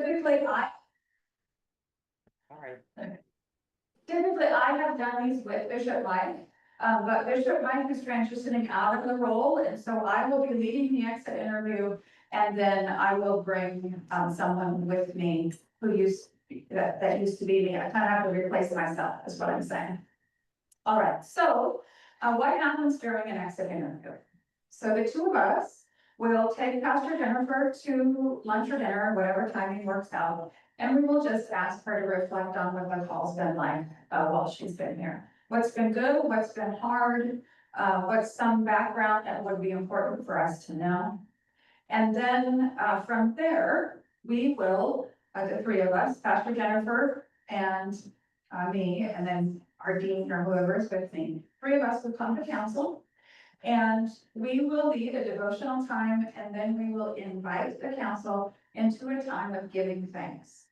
typically All right. I have done these with Bishop Mike, but Bishop Mike is transitioning out of the role, and so I will be leading the exit interview, and then I will bring someone with me who that used to be me. I kind of have to replace myself, is what I'm saying. All right, so what happens during an exit interview? So the two of us will take Pastor Jennifer to lunch or dinner, whatever timing works out, and we will just ask her to reflect on what the call's been like while she's been here. What's been good, what's been hard, what's some background that would be important for us to know. And then from there, we will, the three of us, Pastor Jennifer and me, and then our dean or whoever is with me, three of us will come to council. And we will lead a devotional time, and then we will invite the council into a time of giving thanks.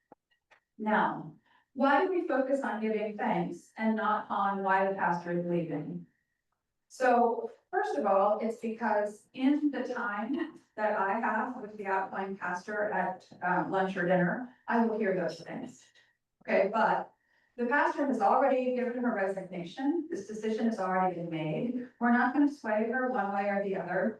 Now, why do we focus on giving thanks and not on why the pastor is leaving? So first of all, it's because in the time that I have with the outgoing pastor at lunch or dinner, I will hear those things. Okay, but the pastor has already given her resignation. This decision has already been made. We're not going to sway her one way or the other.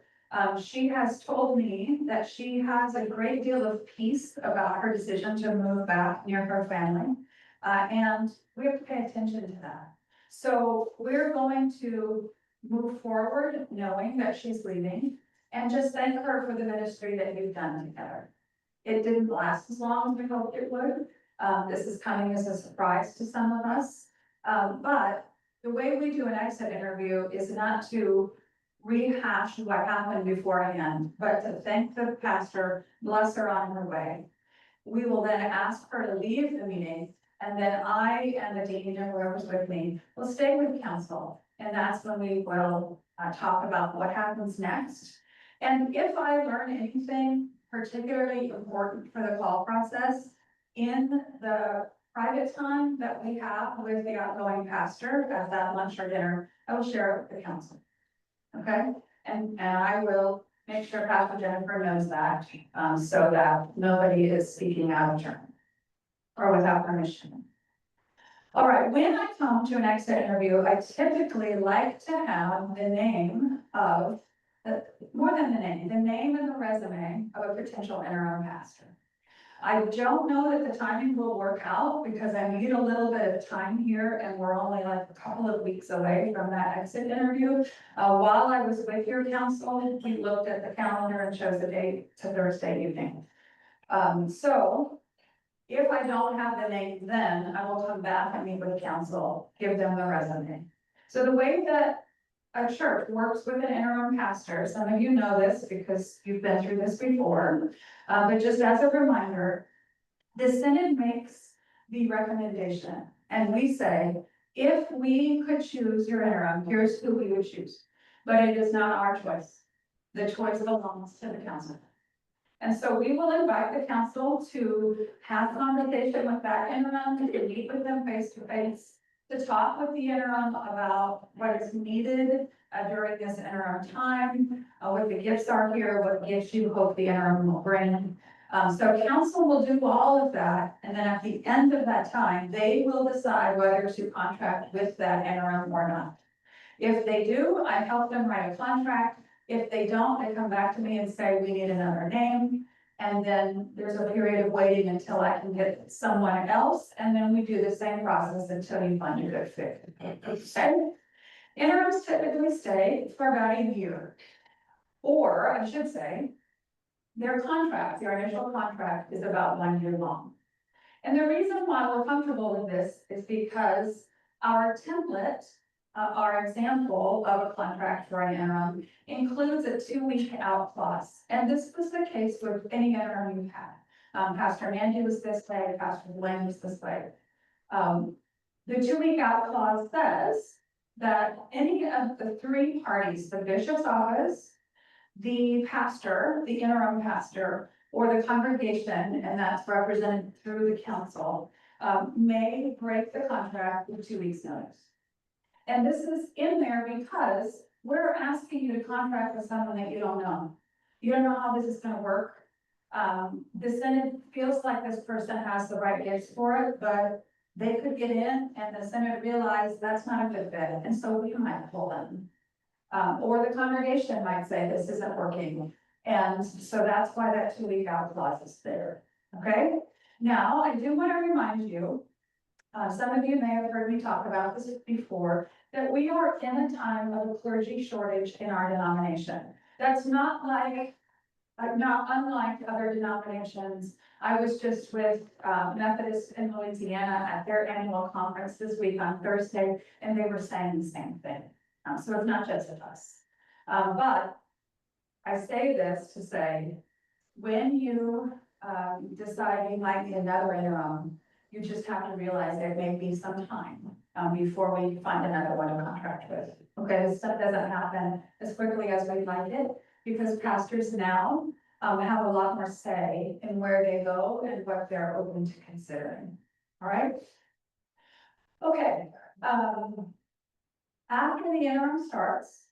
She has told me that she has a great deal of peace about her decision to move back near her family. And we have to pay attention to that. So we're going to move forward knowing that she's leaving and just thank her for the ministry that you've done together. It didn't last as long as we hoped it would. This is coming as a surprise to some of us. But the way we do an exit interview is not to rehash what happened beforehand, but to thank the pastor, bless her on her way. We will then ask her to leave the meeting, and then I and the dean and whoever's with me will stay with council. And that's when we will talk about what happens next. And if I learn anything particularly important for the call process, in the private time that we have with the outgoing pastor at that lunch or dinner, I will share it with the council. Okay, and I will make sure Pastor Jennifer knows that, so that nobody is speaking out of turn or without permission. All right, when I come to an exit interview, I typically like to have the name of, more than the name and the resume of a potential interim pastor. I don't know that the timing will work out because I need a little bit of time here and we're only like a couple of weeks away from that exit interview. While I was with your council, we looked at the calendar and chose a date to Thursday evening. So if I don't have the name then, I will come back and meet with council, give them the resume. So the way that a church works with an interim pastor, some of you know this because you've been through this before, but just as a reminder, the Synod makes the recommendation and we say, if we could choose your interim, here's who we would choose, but it is not our choice. The choice belongs to the council. And so we will invite the council to have a conversation with that interim, to meet with them face to face, to talk with the interim about what is needed during this interim time, what the gifts are here, what gifts you hope the interim will bring. So council will do all of that, and then at the end of that time, they will decide whether to contract with that interim or not. If they do, I help them write a contract. If they don't, they come back to me and say, we need another name. And then there's a period of waiting until I can get someone else. And then we do the same process until you find a good fit. Okay. Interims typically stay for about a year. Or I should say, their contract, their initial contract is about 1 year long. And the reason why we're comfortable with this is because our template, our example of a contract for an interim includes a 2-week out clause. And this was the case with any interim you had. Pastor Mandy was this way, Pastor Blaine was this way. The 2-week out clause says that any of the 3 parties, the bishop's office, the pastor, the interim pastor, or the congregation, and that's represented through the council, may break the contract with 2 weeks notice. And this is in there because we're asking you to contract with someone that you don't know. You don't know how this is going to work. The Senate feels like this person has the right gifts for it, but they could get in and the Senate realize that's not a good fit, and so we might pull them. Or the congregation might say this isn't working, and so that's why that 2-week out clause is there, okay? Now, I do want to remind you, some of you may have heard me talk about this before, that we are in a time of a clergy shortage in our denomination. That's not unlike other denominations. I was just with Methodists in Louisiana at their annual conference this week on Thursday, and they were saying the same thing. So it's not just us. But I say this to say, when you decide you might need another interim, you just have to realize there may be some time before we find another one to contract with. Okay, this stuff doesn't happen as quickly as we'd like it, because pastors now have a lot more say in where they go and what they're open to considering. All right? Okay. After the interim starts,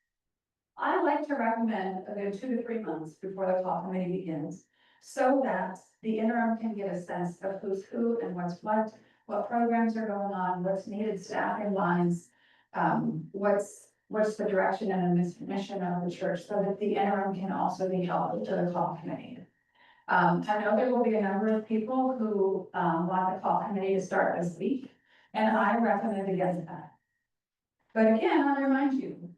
I like to recommend a good 2 to 3 months before the call committee begins, so that the interim can get a sense of who's who and what's what programs are going on, what's needed staffing wise, what's the direction and the mission of the church, so that the interim can also be helpful to the call committee. I know there will be a number of people who want the call committee to start this week, and I recommend against that. But again, I remind you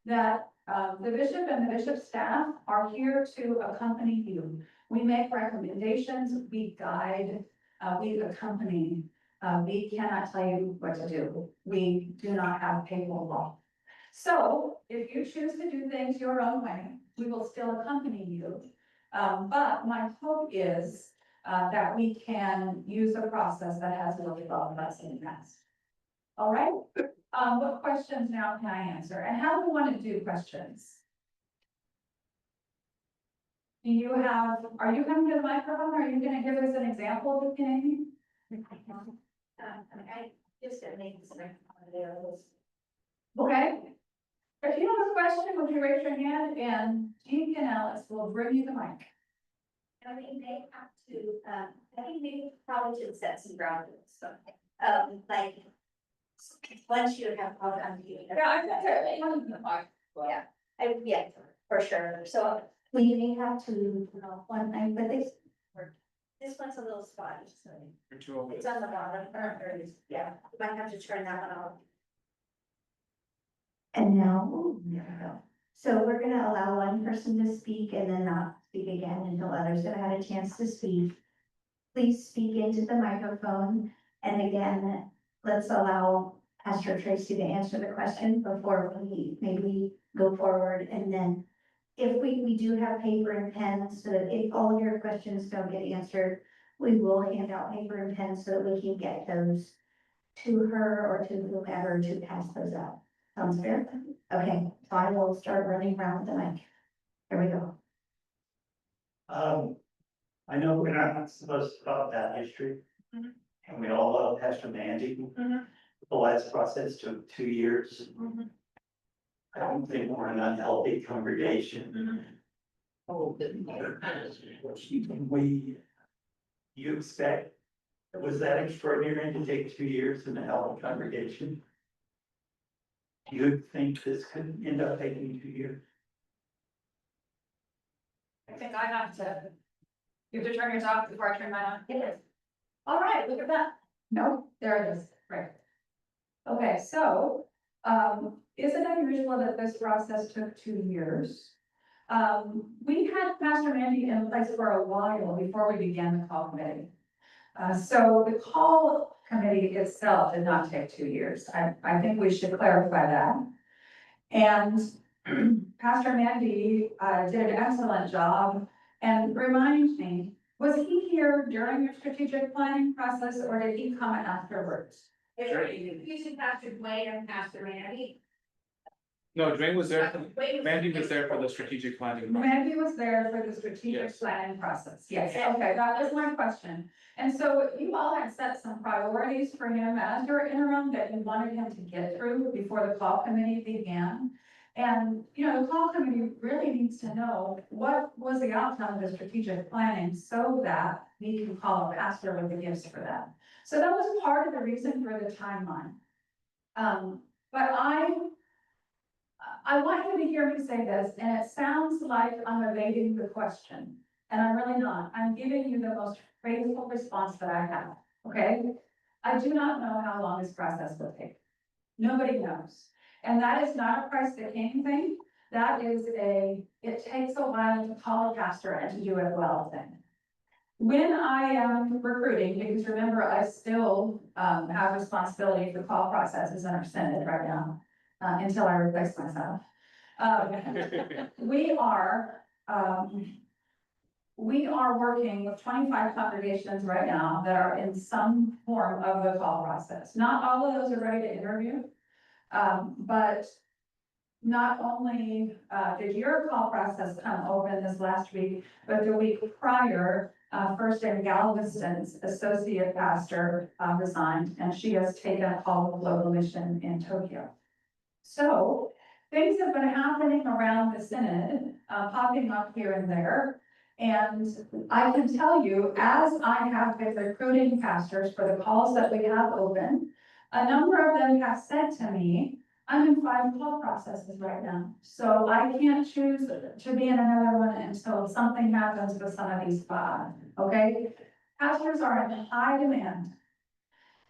that the bishop and the bishop's staff are here to accompany you. We make recommendations, we guide, we accompany. We cannot tell you what to do. We do not have papal law. So if you choose to do things your own way, we will still accompany you. But my hope is that we can use a process that has really involved us in the past. All right? What questions now can I answer? And how do we want to do questions? Do you have, are you coming to the microphone? Are you going to give us an example of the thing? I just didn't make this available. Okay. If you have a question, would you raise your hand, and Jean and Alice will bring you the mic. I think they have to, I think they probably should set some ground rules, so, like, once you have all done. Yeah, I think that. Yeah, for sure, so we may have to, one night, but this one's a little spotty, so. It's on the bottom, yeah, you might have to turn that one off. And now, there we go. So we're gonna allow one person to speak and then not speak again until others have had a chance to speak. Please speak into the microphone. And again, let's allow Pastor Tracey to answer the question before we maybe go forward. And then if we do have paper and pens, so that if all of your questions don't get answered, we will hand out paper and pens so that we can get those to her or to whomever to pass those out. Sounds fair? Okay, so I will start running around with the mic. Here we go. I know we're not supposed to talk about history. Mhm. And we all love Pastor Mandy. The last process took 2 years. I don't think we're an unhealthy congregation. You expect, was that extraordinary to take 2 years in a healthy congregation? Do you think this could end up taking 2 years? I think I have to. You have to turn yours off before I turn mine on. It is. All right, look at that. No, there it is. Right. Okay, so, is it unusual that this process took 2 years? We had Pastor Mandy in place for a while before we began the call committee. So the call committee itself did not take 2 years. I think we should clarify that. And Pastor Mandy did an excellent job. And remind me, was he here during your strategic planning process, or did he come afterwards? Using Pastor Dwayne and Pastor Mandy. No, Dwayne was there, Mandy was there for the strategic planning. Mandy was there for the strategic Yes. planning process. Yes, okay, that was my question. And so you all had set some priorities for him as your interim that you wanted him to get through before the call committee began. And, the call committee really needs to know what was the outcome of the strategic planning so that we can call a pastor with the gifts for that. So that was part of the reason for the timeline. But I want you to hear me say this, and it sounds like I'm evading the question, and I'm really not. I'm giving you the most faithful response that I have, okay? I do not know how long this process will take. Nobody knows. And that is not a price the king thing. That is it takes a while to call a pastor and to do it well thing. When I am recruiting, because remember, I still have responsibility for call processes in our Senate right now, until I replace myself. We are working with 25 congregations right now that are in some form of the call process. Not all of those are ready to interview. But not only did your call process come open this last week, but the week prior, First in Galveston's associate pastor resigned, and she has taken a call to global mission in Tokyo. So things have been happening around the synod, popping up here and there. And I can tell you, as I have been recruiting pastors for the calls that we have open, a number of them have said to me, I'm in 5 call processes right now, so I can't choose to be in another one until something happens with some of these 5, okay? Pastors are in high demand.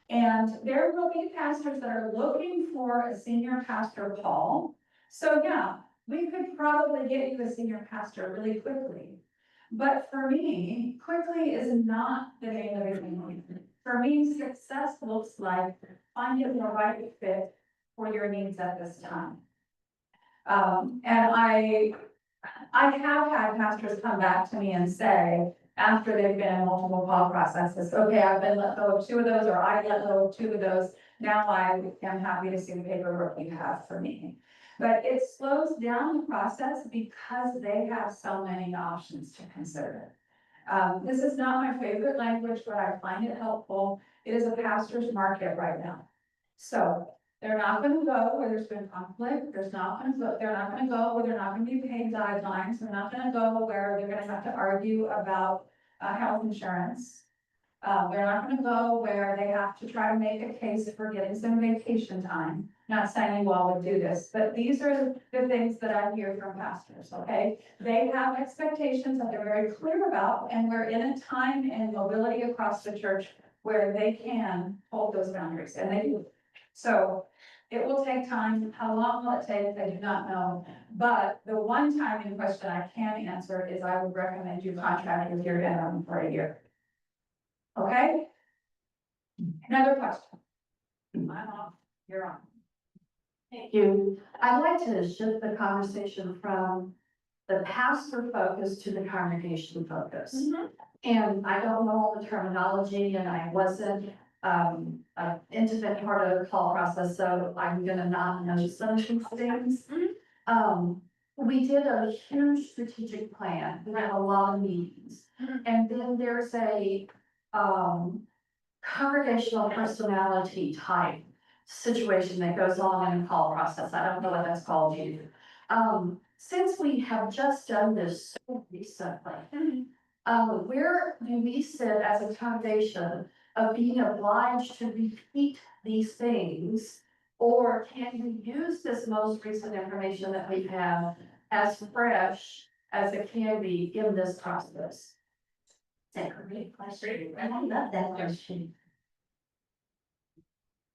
And there will be pastors that are looking for a senior pastor call. So yeah, we could probably get you a senior pastor really quickly. But for me, quickly is not the name of everything. For me, success looks like finding the right fit for your needs at this time. And I have had pastors come back to me and say, after they've been in multiple call processes, okay, I've been let go of 2 of those, or I let go of 2 of those. Now I am happy to see the paperwork you have for me. But it slows down the process because they have so many options to consider. This is not my favorite language, but I find it helpful. It is a pastor's market right now. So they're not gonna go where there's been conflict, they're not gonna go where they're not gonna be paid guidelines, they're not gonna go where they're gonna have to argue about health insurance. They're not gonna go where they have to try to make a case for getting some vacation time. Not saying you all would do this, but these are the things that I hear from pastors, okay? They have expectations that they're very clear about, and we're in a time and mobility across the church where they can hold those boundaries, and they do. So it will take time. How long will it take? I do not know. But the one time in question I can answer is I would recommend you contract with your interim for a year. Okay? Another question? I'm off. You're on. Thank you. I'd like to shift the conversation from the pastor focus to the congregation focus. And I don't know all the terminology, and I wasn't an intimate part of the call process, so I'm gonna not know some of these things. We did a huge strategic plan. We had a lot of meetings. And then there's a congregational personality type situation that goes on in a call process. I don't know what that's called either. Since we have just done this so recently, where do we sit as a foundation of being obliged to repeat these things? Or can we use this most recent information that we have as fresh as it can be in this process? That's a great question. I love that question.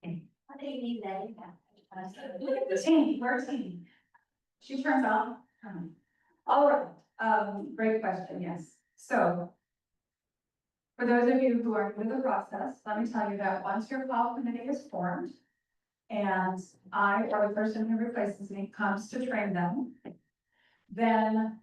What do you need that? Look at the team, where's team? She turns on. All right, great question, yes. So for those of you who are new to the process, let me tell you that once your call committee is formed and I, or the person who replaces me, comes to train them, then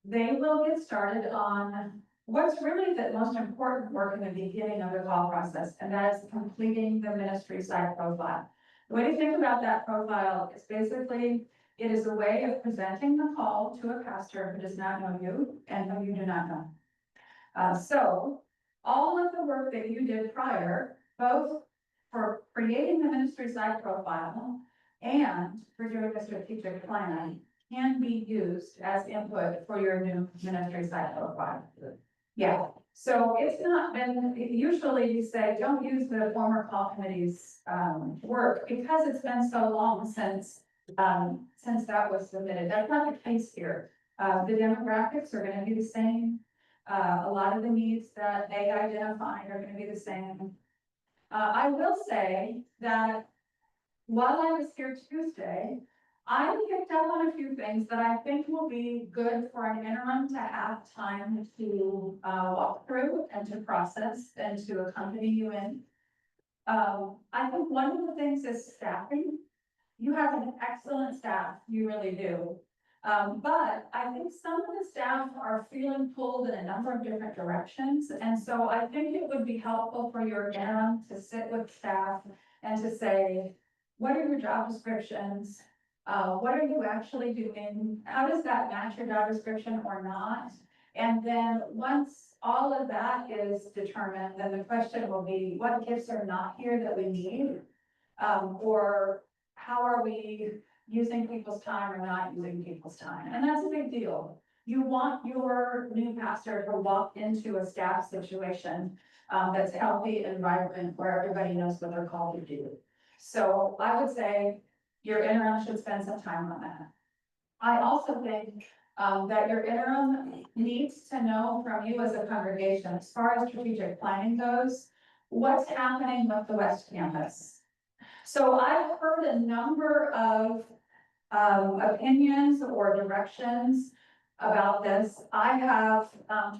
they will get started on what's really the most important work in the beginning of the call process, and that is completing the ministry side profile. The way to think about that profile is basically, it is a way of presenting the call to a pastor who does not know you and who you do not know. So all of the work that you did prior, both for creating the ministry side profile, and for doing the strategic plan can be used as input for your new ministry cycle requirement. Yeah, so it's not been, usually we say, don't use the former call committee's, work because it's been so long since that was submitted. That's not the case here. The demographics are gonna be the same. A lot of the needs that they identified are gonna be the same. I will say that while I was here Tuesday, I picked up on a few things that I think will be good for an interim to have time to walk through and to process and to accompany you in. I think one of the things is staffing. You have an excellent staff, you really do. But I think some of the staff are feeling pulled in a number of different directions. And so I think it would be helpful for your interim to sit with staff and to say, what are your job descriptions? What are you actually doing? How does that match your job description or not? And then once all of that is determined, then the question will be, what gifts are not here that we need? Or how are we using people's time or not using people's time? And that's a big deal. You want your new pastor to walk into a staff situation that's healthy and vibrant, where everybody knows what they're called to do. So I would say your interim should spend some time on that. I also think that your interim needs to know from you as a congregation, as far as strategic planning goes, what's happening with the West Campus. So I've heard a number of opinions or directions about this. I have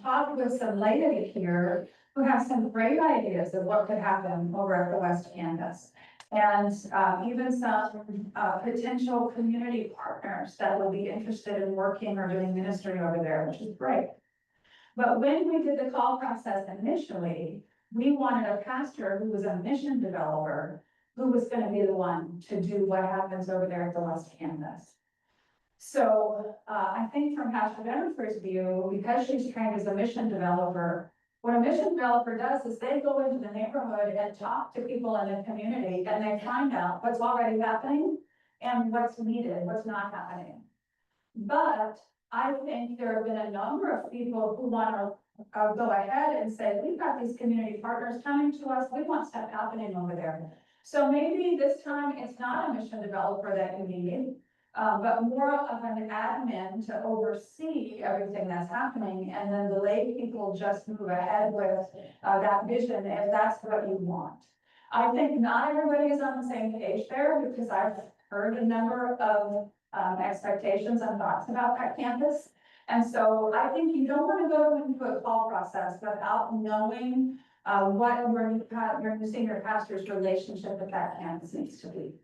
talked with some laity here who have some great ideas of what could happen over at the West Campus. And even some potential community partners that will be interested in working or doing ministry over there, which is great. But when we did the call process initially, we wanted a pastor who was a mission developer, who was going to be the one to do what happens over there at the West Campus. So I think from Pastor Jennifer's view, because she's trained as a mission developer, what a mission developer does is they go into the neighborhood and talk to people in the community, and they find out what's already happening and what's needed, what's not happening. But I think there have been a number of people who want to go ahead and say, we've got these community partners coming to us, we want stuff happening over there. So maybe this time it's not a mission developer that you need, but more of an admin to oversee everything that's happening, and then the lay people just move ahead with that vision if that's what you want. I think not everybody is on the same page there, because I've heard a number of expectations and thoughts about that campus. And so I think you don't want to go into a call process without knowing what your new senior pastor's relationship with that campus needs to be.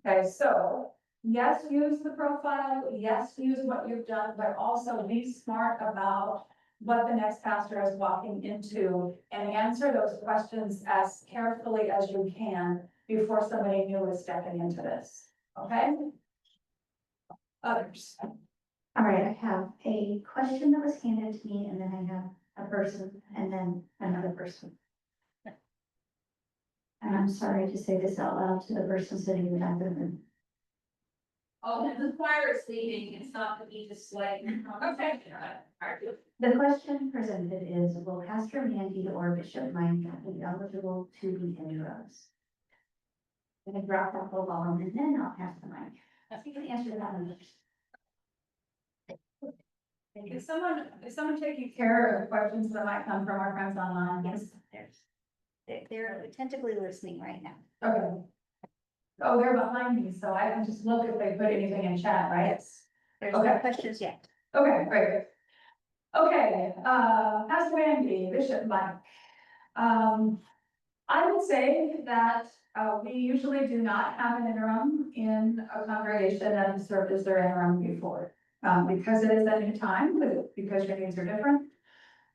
Okay, so yes, use the profile, yes, use what you've done, but also be smart about what the next pastor is walking into and answer those questions as carefully as you can before somebody new is stepping into this, okay? Others. All right, I have a question that was handed to me, and then I have a person, and then another person. And I'm sorry to say this out loud to the person sitting in the back of the room. Oh, the choir is leaving, it's not gonna be just like, okay. The question presented is, will Pastor Mandy or Bishop Mike be eligible to be interims? I'm gonna drop that whole volume, and then I'll pass the mic. So you can answer that one. Is someone taking care of the questions that might come from our friends online? Yes, they're attentively listening right now. Okay. Oh, they're behind me, so I can just look if they put anything in chat, right? Yes. There's Okay. no questions yet. Okay, great. Okay, Pastor Mandy, Bishop Mike. I would say that we usually do not have an interim in a congregation that has served as their interim before. Because it is a new time, because your needs are different.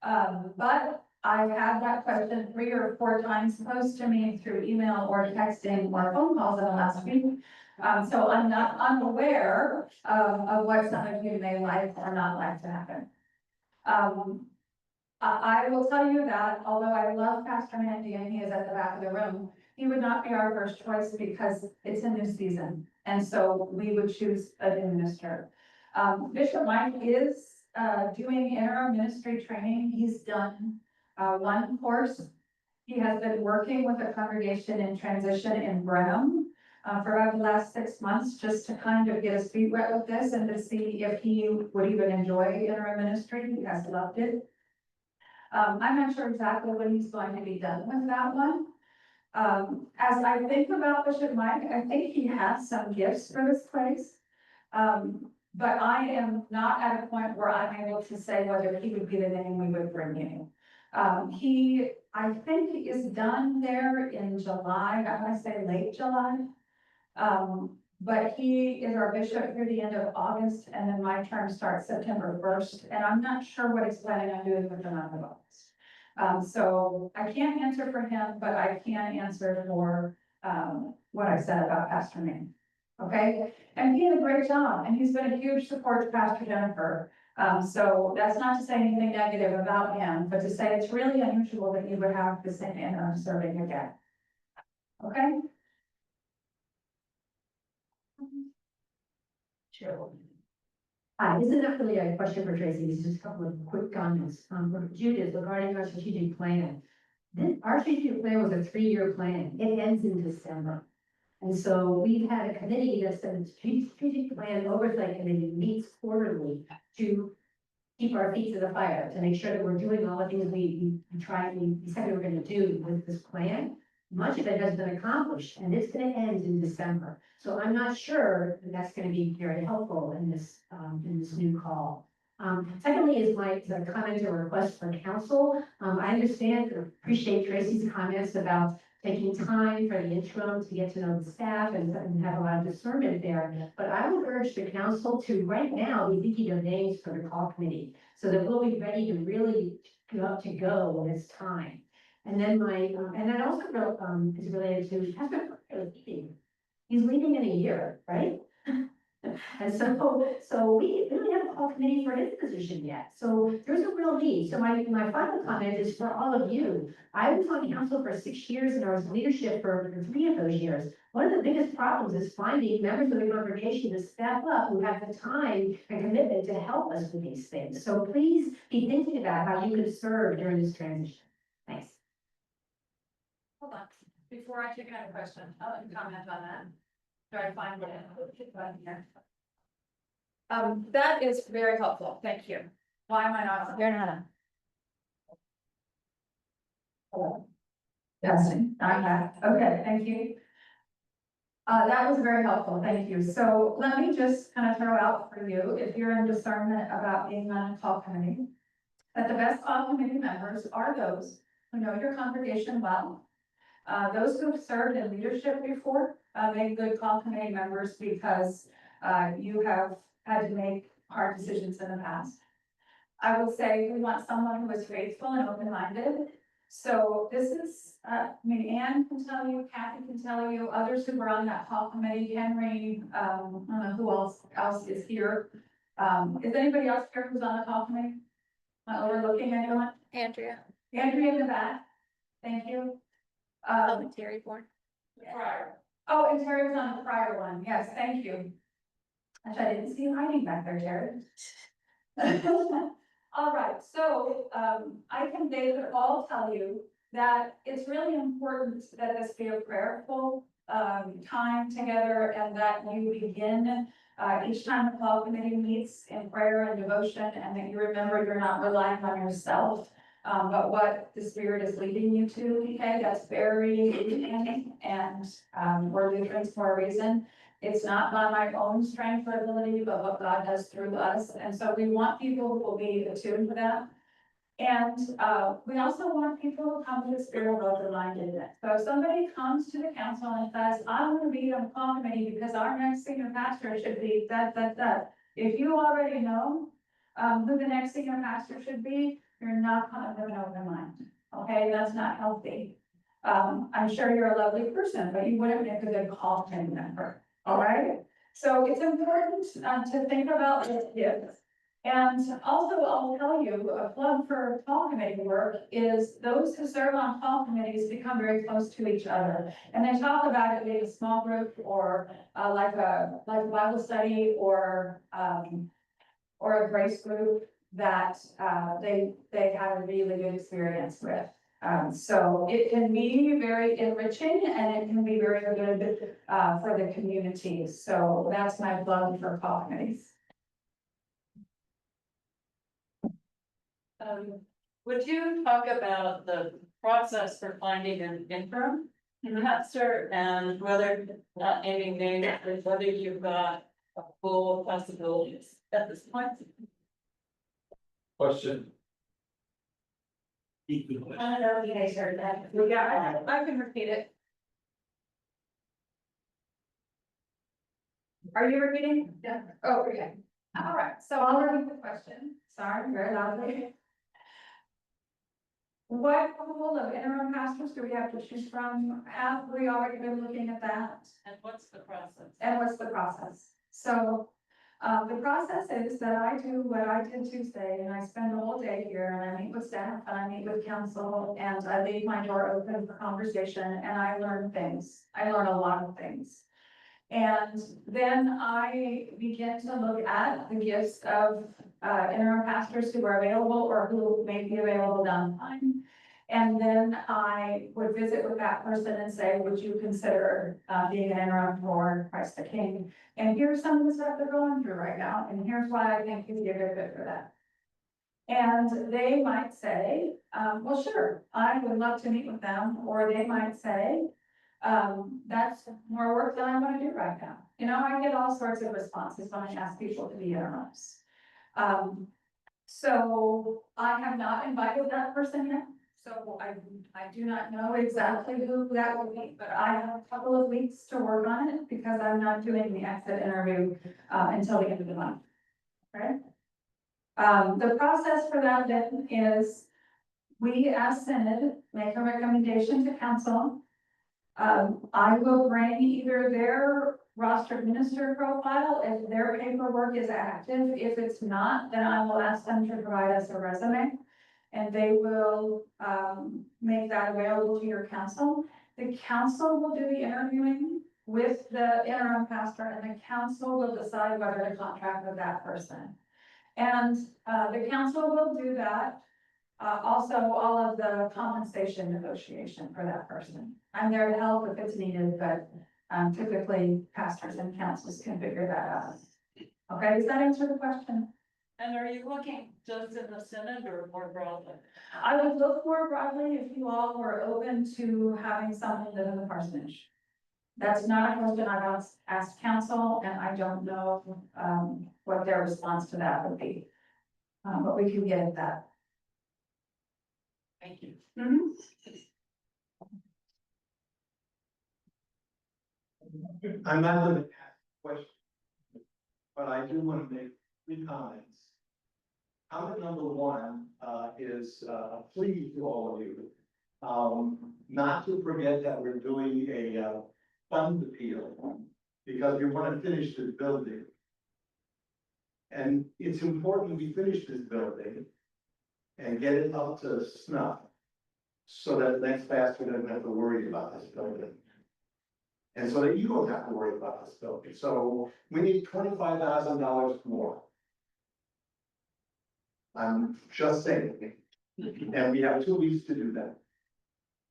But I've had that question 3 or 4 times posed to me through email or texting or phone calls in the last week. So I'm not unaware of what some of you may like or not like to happen. I will tell you that although I love Pastor Mandy and he is at the back of the room, he would not be our first choice because it's a new season. And so we would choose a new minister. Bishop Mike is, doing interim ministry training. He's done, one course. He has been working with a congregation in transition in Brenham, for about the last 6 months, just to kind of get his feet wet with this and to see if he would even enjoy interim ministry. He has loved it. I'm not sure exactly when he's going to be done with that one. As I think about Bishop Mike, I think he has some gifts for this place. But I am not at a point where I'm able to say whether he would be the name we would bring in. I think he is done there in July, I want to say late July. But he is our bishop through the end of August, and then my term starts September 1st, and I'm not sure what he's planning on doing with the month of August. So I can't answer for him, but I can answer for, what I said about Pastor Ming. Okay, and he did a great job, and he's been a huge support to Pastor Jennifer. So that's not to say anything negative about him, but to say it's really unusual that you would have the same interim serving again. Okay? Sure. Hi, this is not really a question for Tracey, this is just a couple of quick comments. For Judith, regarding our strategic plan. Our strategic plan was a 3-year plan, it ends in December. And so we've had a committee that's a strategic plan oversight committee meets quarterly to keep our feet to the fire, to make sure that we're doing all the things we said we were gonna do with this plan. Much of it has been accomplished, and it's gonna end in December. So I'm not sure that that's gonna be very helpful in this new call. Secondly is my comment or request for council. I understand and appreciate Tracy's comments about taking time for the interim to get to know the staff and have a lot of discernment there. But I would urge the council to right now be thinking of names for the call committee, so that we'll be ready to really go when it's time. And then and that also is related to Pastor Parker leaving. He's leaving in a year, right? And so we don't have a call committee for his position yet. So there's a real need. So my final comment is for all of you. I was on council for 6 years and I was leadership for 3 of those years. One of the biggest problems is finding members of the congregation to step up who have the time and commitment to help us with these things. So please be thinking about how you can serve during this transition. Thanks. Hold on, before I take another question, I'll let you comment on that. Try to find what here. That is very helpful, thank you. Why am I not? You're not on. Testing, I'm back. Okay, thank you. That was very helpful, thank you. So let me just kind of throw out for you, if you're in discernment about being on a call committee, that the best call committee members are those who know your congregation well. Those who have served in leadership before, make good call committee members because, you have had to make hard decisions in the past. I will say we want someone who is faithful and open-minded. So this is, Anne can tell you, Kathy can tell you, others who were on that call committee, Henry, I don't know who else is here. Is anybody else here who's on the call committee? Am I overlooking anyone? Andrea. Andrea in the back, thank you. Terry Bourne. Oh, and Terry was on the prior one, yes, thank you. Actually, I didn't see you hiding back there, Terry. All right, so, I can they could all tell you that it's really important that this be a prayerful, time together and that you begin, each time the call committee meets in prayer and devotion, and that you remember you're not relying on yourself, but what the Spirit is leading you to, okay? That's very important, and we're Lutherans for a reason. It's not by my own strength or ability, but what God does through us. And so we want people who will be attuned to that. And we also want people who come to the Spirit of open-mindedness. So if somebody comes to the council and says, I want to be on the call committee because our next senior pastor should be that. If you already know who the next senior pastor should be, you're not going to have an open mind. Okay, that's not healthy. I'm sure you're a lovely person, but you wouldn't make a good call committee member. All right, so it's important to think about this gift And also, I'll tell you, a plug for fall committee work is those who serve on fall committees become very close to each other. And they talk about it being a small group or like a Bible study or a grace group that they had a really good experience with. So it can be very enriching and it can be very good for the community. So that's my plug for fall committees. Would you talk about the process for finding an interim pastor and whether not naming names, but whether you've got a full possibilities at this point? Question. I don't know if you guys heard that. Yeah, I can repeat it. Are you repeating? Yeah. Oh, okay. All right, so I'll repeat the question. Sorry, very loudly. What pool of interim pastors do we have to choose from? Have we already been looking at that? And what's the process? And what's the process? So, the process is that I do what I did Tuesday, and I spend the whole day here, and I meet with staff, and I meet with council, and I leave my door open for conversation, and I learn things. I learn a lot of things. And then I begin to look at the gifts of interim pastors who are available or who may be available down the line. And then I would visit with that person and say, would you consider being an interim for Christ the King? And here's some of the stuff they're going through right now, and here's why I think you'd be a good fit for that. And they might say, well, sure, I would love to meet with them, or they might say, that's more work than I want to do right now. You know, I get all sorts of responses when I ask people to be interims. So I have not invited that person yet. So I do not know exactly who that will be, but I have a couple of weeks to work on it because I'm not doing the exit interview until the end of the month. Right? The process for that then is we as Synod make a recommendation to council. I will bring either their rostered minister profile if their paperwork is active. If it's not, then I will ask them to provide us a resume. And they will make that available to your council. The council will do the interviewing with the interim pastor, and the council will decide whether to contract with that person. And the council will do that. Also, all of the compensation negotiation for that person. I'm there to help if it's needed, but typically pastors and councils can figure that out. Okay, does that answer the question? And are you looking just in the Synod or more broadly? I would look more broadly if you all were open to having someone live in the parsonage. That's not a question I've asked council, and I don't know what their response to that would be. But we can get at that. Thank you. I'm not going to ask questions, but I do want to make 3 comments. Comment number 1 is a plea to all of you, not to forget that we're doing a fund appeal because we want to finish this building. And it's important we finish this building and get it up to snuff so that the next pastor doesn't have to worry about this building. And so that you don't have to worry about this building. So we need $25,000 more. I'm just saying. And we have 2 weeks to do that.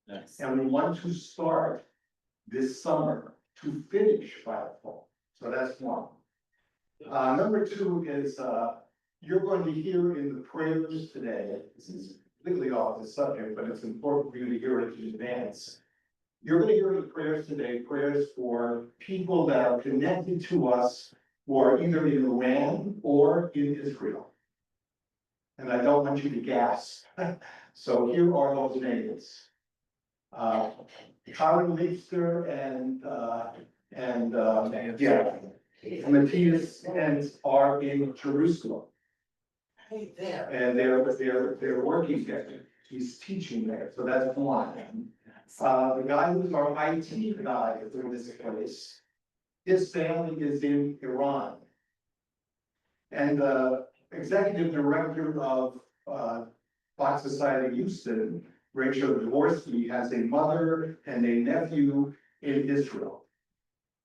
Yes. And we want to start this summer to finish by the fall. So that's 1. Number 2 is, you're going to hear in the prayers today, this is completely off the subject, but it's important for you to hear it in advance. You're going to hear in the prayers today, prayers for people that are connected to us who are either in Iran or in Israel. And I don't want you to gasp. So here are those names. Karen Leifster and Matthias and are in Jerusalem. And they're working there. He's teaching there, so that's 1. The guy who's our IT guy in this place, his family is in Iran. And executive director of, Fox Society Houston, Rachel Dvorsky, has a mother and a nephew in Israel.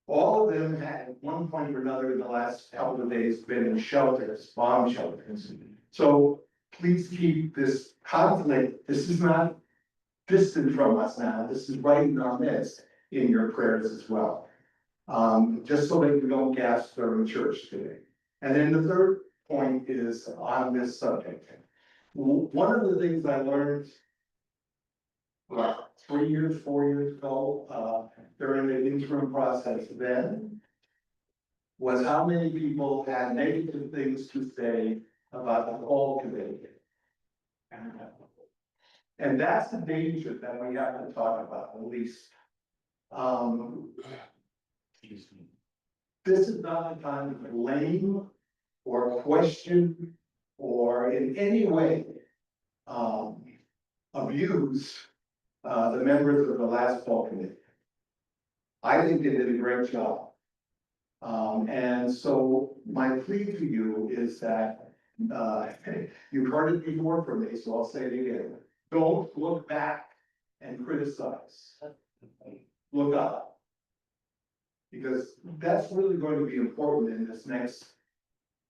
All of them had, at one point or another in the last couple of days, been in shelters, bomb shelters. So please keep this conflict, this is not distant from us now, this is right in our midst, in your prayers as well. Just so that we don't gasp during church today. And then the third point is on this subject. One of the things I learned, well, 4 years ago, during the interim process then, was how many people had negative things to say about the whole committee. And that's the danger that we have to talk about, at least. This is not the time to blame or question or in any way abuse the members of the last fall committee. I think they did a great job. And so my plea to you is that you've heard it before from me, so I'll say it again. Don't look back and criticize. Look up. Because that's really going to be important in this next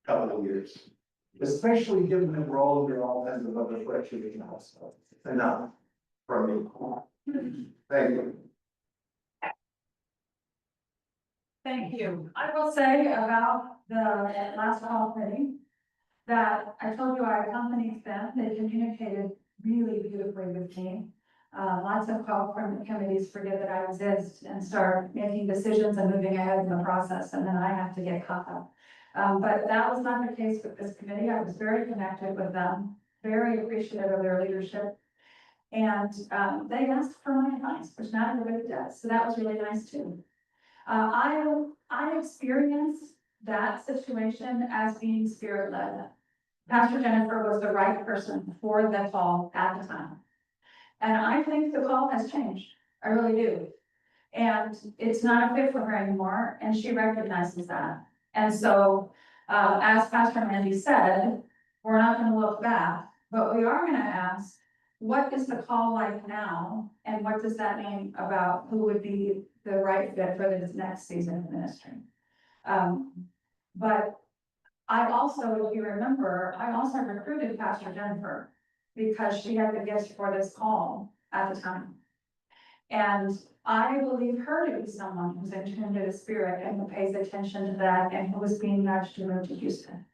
couple of years. Especially given that we're all under all kinds of other pressure now. So enough from me. Thank you. Thank you. I will say about the last fall committee, that I told you I accompanied them, they communicated really beautifully with me. Lots of help from the committees forget that I exist and start making decisions and moving ahead in the process, and then I have to get caught up. But that was not the case with this committee. I was very connected with them, very appreciative of their leadership. And they asked for my advice, which not everybody does, so that was really nice too. I experienced that situation as being spirit-led. Pastor Jennifer was the right person for the call at the time. And I think the call has changed. I really do. And it's not a fit for her anymore, and she recognizes that. And so, as Pastor Mandy said, we're not gonna look back, but we are gonna ask, what is the call like now? And what does that mean about who would be the right fit for this next season of ministry? But I also, if you remember, I also recruited Pastor Jennifer because she had the gift for this call at the time. And I believe her to be someone who's in tune to the spirit and who pays attention to that and who is being nudged to move to Houston.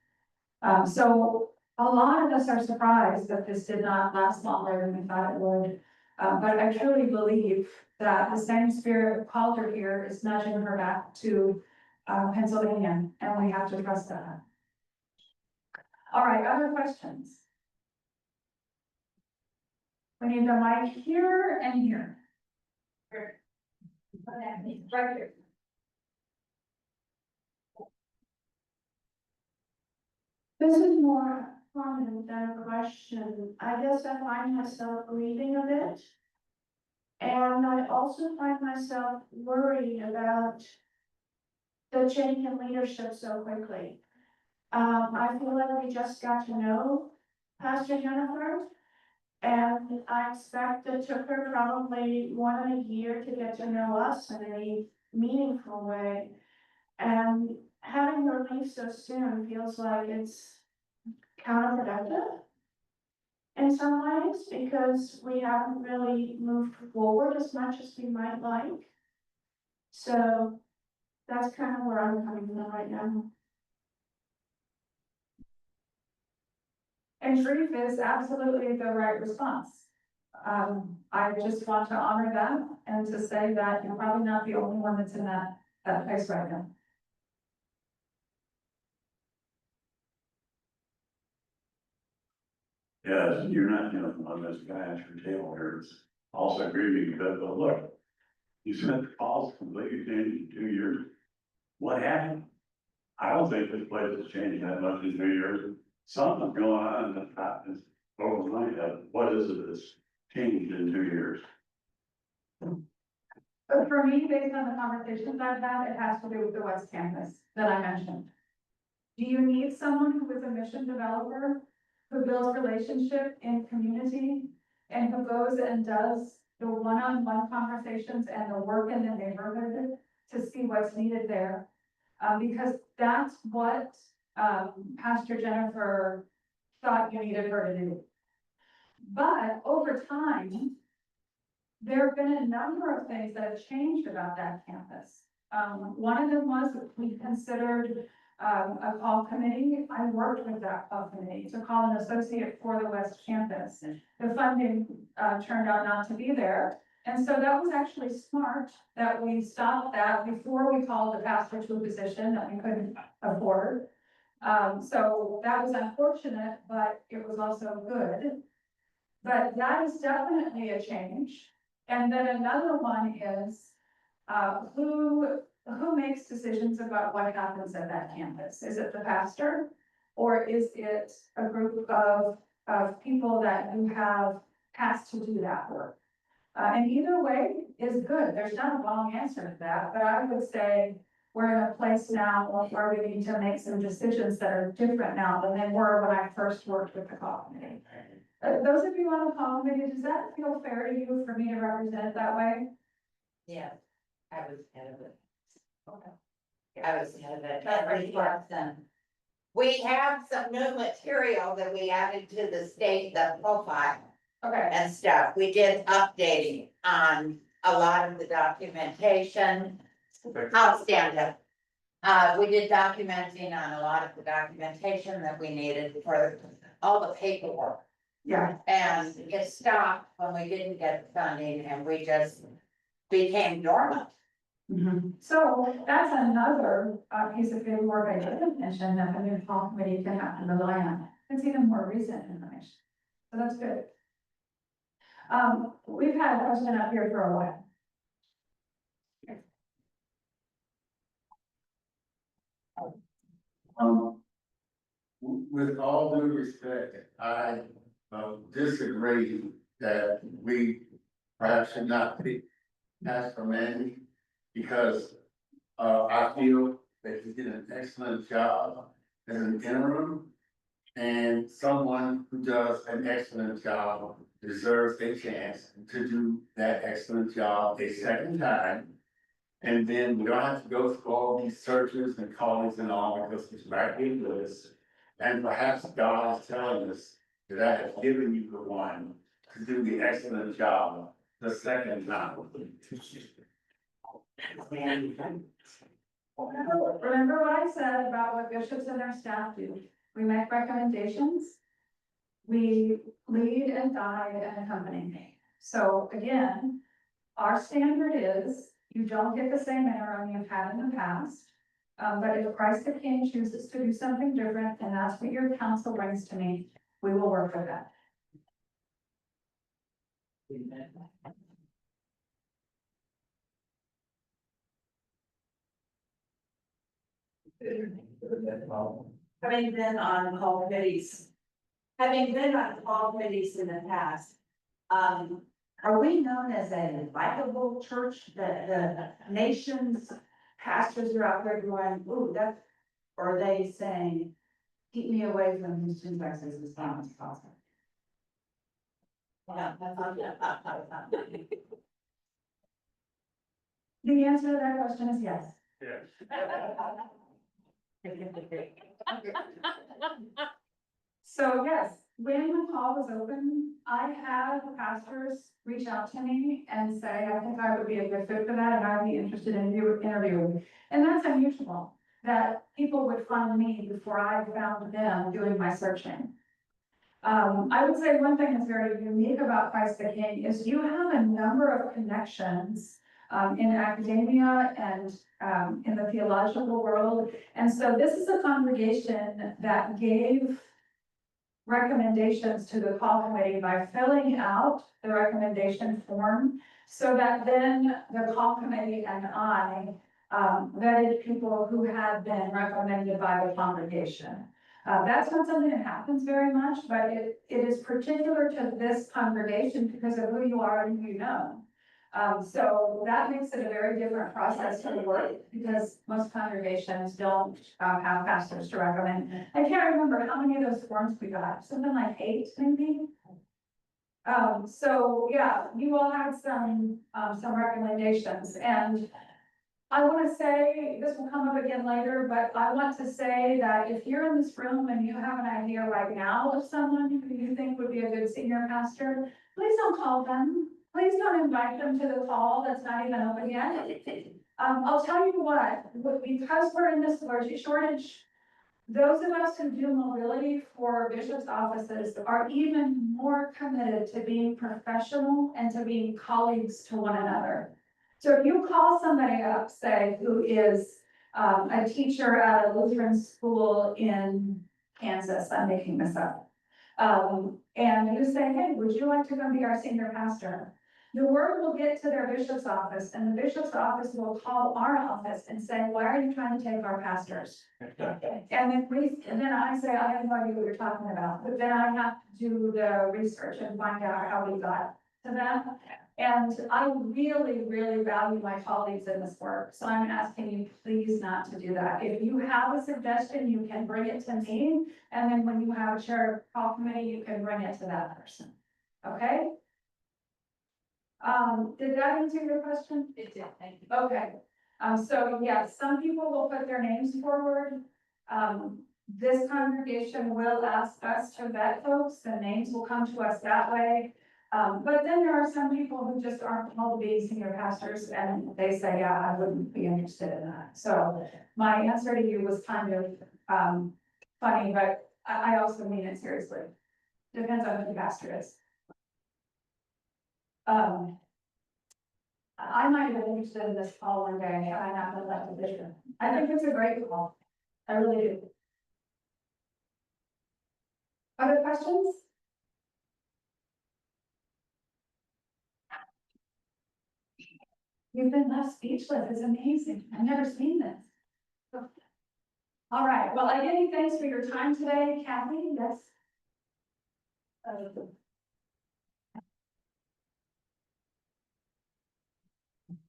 So a lot of us are surprised that this did not last longer than we thought it would. But I truly believe that the same spirit who called her here is nudging her back to Pennsylvania, and we have to trust that. All right, other questions? We need the mic here and here. Right here. This is more a comment than a question. I guess I find myself grieving a bit. And I also find myself worried about the change in leadership so quickly. I feel like we just got to know Pastor Jennifer. And I expect it took her probably more than a year to get to know us in a meaningful way. And having her leave so soon feels like it's counterproductive in some ways, because we haven't really moved forward as much as we might like. So that's kind of where I'm coming from right now. And grief is absolutely the right response. I just want to honor them and to say that you're probably not the only one that's in that place right now. Yes, you're not the only one, this guy at your table here is also grieving because, well, look, you spent the calls completely changed in 2 years. What happened? I don't think this place has changed that much in 2 years. Something's going on that's happened over my head. What is it that's changed in 2 years? But for me, based on the conversations I've had, it has to do with the West Campus that I mentioned. Do you need someone who is a mission developer, who builds relationship in community, and who goes and does the one-on-one conversations and the work in the neighborhood to see what's needed there? Because that's what, Pastor Jennifer thought you needed her to do. But over time, there have been a number of things that have changed about that campus. One of them was that we considered a call committee. I worked with that call committee to call an associate for the West Campus. The funding turned out not to be there. And so that was actually smart that we stopped that before we called the pastor to a position that we couldn't afford. So that was unfortunate, but it was also good. But that is definitely a change. And then another one is, who makes decisions about what happens at that campus? Is it the pastor? Or is it a group of people that you have tasked to do that work? And either way is good. There's not a wrong answer to that, but I would say we're in a place now where we need to make some decisions that are different now than they were when I first worked with the call committee. Those of you on the call committee, does that feel fair to you for me to represent it that way? Yeah, I was ahead of it. Okay. I was ahead of it. That reflects them. We have some new material that we added to the state, the profile Okay. and stuff. We did updating on a lot of the documentation. I'll stand up. We did documenting on a lot of the documentation that we needed for all the paperwork. Yeah. And it stopped when we didn't get the funding and we just became dormant. So that's another piece of paperwork I didn't mention that the new call committee can have to rely on. It's even more recent information. So that's good. We've had a question up here for a while. With all due respect, I disagree that we perhaps should not pick Pastor Mandy because I feel that he did an excellent job as an interim, and someone who does an excellent job deserves a chance to do that excellent job a second time. And then we don't have to go through all these searches and callings and all because it's right here with us. And perhaps God is telling us that I have given you the one to do the excellent job the second time. Remember what I said about what bishops and their staff do. We make recommendations. We lead and guide and accompany. So again, our standard is you don't get the same interim you've had in the past. But if Christ the King chooses to do something different, and that's what your counsel brings to me, we will work with that. Having been on call committees in the past, are we known as a likable church that the nation's pastors are out there going, ooh, that's, or are they saying, keep me away from Houston, Texas as far as possible? The answer to that question is yes. So yes, when the call was open, I had pastors reach out to me and say, I think I would be a good fit for that and I'd be interested in interviewing. And that's unusual, that people would find me before I found them doing my searching. I would say one thing that's very unique about Christ the King is you have a number of connections in academia and in the theological world. And so this is a congregation that gave recommendations to the call committee by filling out the recommendation form so that then the call committee and I vetted people who had been recommended by the congregation. That's not something that happens very much, but it is particular to this congregation because of who you are and who you know. So that makes it a very different process to work because most congregations don't have pastors to recommend. I can't remember how many of those forms we got, something like 8 maybe. So yeah, you all had some recommendations, and I want to say, this will come up again later, but I want to say that if you're in this room and you have an idea right now of someone who you think would be a good senior pastor, please don't call them. Please don't invite them to the call that's not even open yet. I'll tell you what, because we're in this clergy shortage, those of us who do mobility for bishops' offices are even more committed to being professional and to being colleagues to one another. So if you call somebody up, say, who is a teacher at a Lutheran school in Kansas, I'm making this up, and you say, hey, would you like to come be our senior pastor? The word will get to their bishop's office, and the bishop's office will call our office and say, why are you trying to take our pastors? And then I say, I have no idea what you're talking about, but then I have to do the research and find out how we got to them. And I really, really value my colleagues in this work, so I'm asking you please not to do that. If you have a suggestion, you can bring it to me, and then when you have a chair of call committee, you can bring it to that person, okay? Did that answer your question? It did, thank you. Okay, so yes, some people will put their names forward. This congregation will ask us to vet folks, and names will come to us that way. But then there are some people who just aren't called to be senior pastors, and they say, yeah, I wouldn't be interested in that. So my answer to you was kind of, funny, but I also mean it seriously. Depends on who the pastor is. I might have been interested in this call one day, had I not been elected bishop. I think it's a great call. I really do. Other questions? You've been left speechless. It's amazing. I've never seen this. All right. Well, again, thanks for your time today, Kathy. Yes.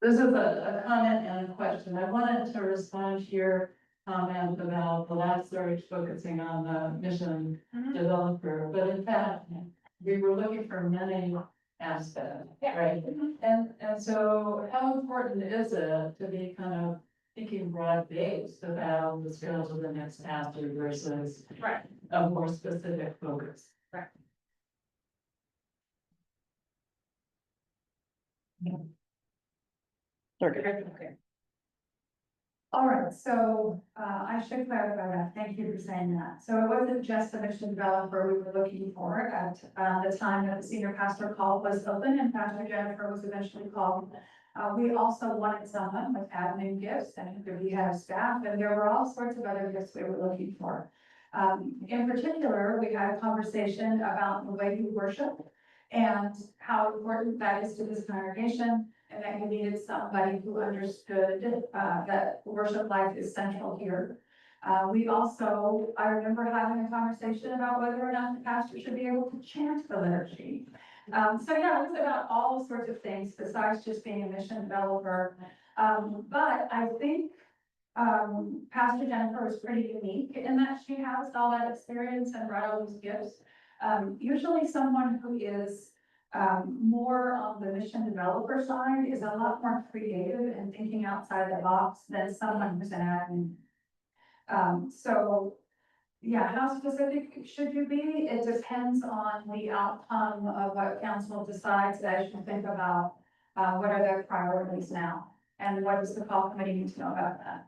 This is a comment and a question. I wanted to respond to your comment about the last search focusing on the mission developer, but in fact, we were looking for many aspects, right? And so how important is it to be kind of thinking broad-based about the skills of the next pastor versus a more specific focus? Right. Okay. All right, so I should clarify that. Thank you for saying that. So it wasn't just the mission developer we were looking for at the time that the senior pastor call was open and Pastor Jennifer was eventually called. We also wanted someone with admin gifts and who could be head of staff, and there were all sorts of other gifts we were looking for. In particular, we had a conversation about the way you worship and how important that is to this congregation. And that you needed somebody who understood that worship life is central here. We also, I remember having a conversation about whether or not the pastor should be able to chant the liturgy. So yeah, it was about all sorts of things besides just being a mission developer. But I think Pastor Jennifer is pretty unique in that she has all that experience and brought all those gifts. Usually someone who is more on the mission developer side is a lot more creative and thinking outside the box than someone who's an admin. So yeah, how specific should you be? It depends on the outcome of what council decides as you think about what are their priorities now and what does the call committee need to know about that?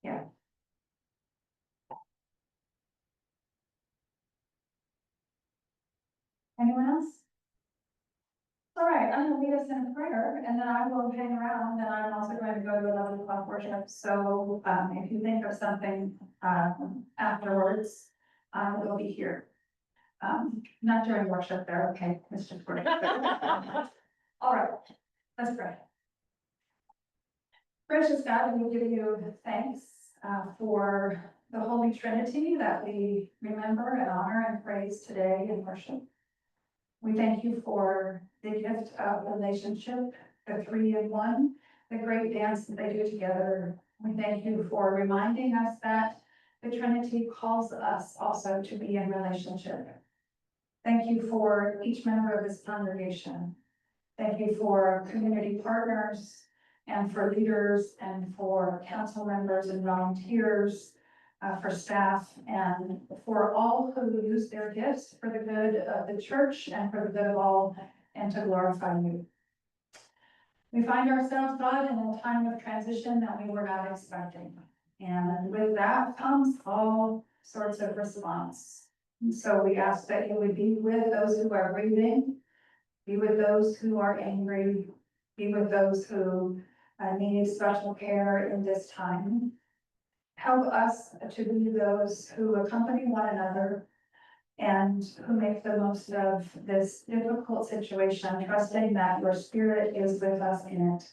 Yeah. Anyone else? All right, I'm gonna lead us in a prayer and then I will hang around and I'm also going to go to 11 o'clock worship. So if you think of something afterwards, I will be here. Not during worship there, okay, Mr. Porter. All right, let's pray. Gracious God, we give you thanks for the Holy Trinity that we remember and honor and praise today in worship. We thank you for the gift of relationship, the 3 in 1, the great dance that they do together. We thank you for reminding us that the Trinity calls us also to be in relationship. Thank you for each member of this congregation. Thank you for community partners and for leaders and for council members and volunteers, for staff and for all who use their gifts for the good of the church and for the good of all and to glorify you. We find ourselves, God, in a time of transition that we were not expecting. And with that comes all sorts of response. And so we ask that you would be with those who are grieving, be with those who are angry, be with those who need special care in this time. Help us to be those who accompany one another and who make the most of this difficult situation, trusting that your spirit is with us in it.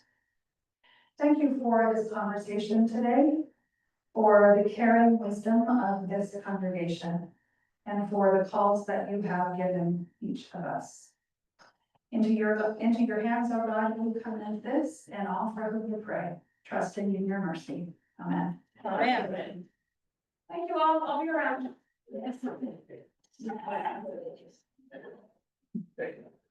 Thank you for this conversation today, for the caring wisdom of this congregation, and for the calls that you have given each of us. Into your hands, O God, we commend this and offer whom we pray, trusting in your mercy. Amen. Amen. Thank you all. I'll be around. Yes.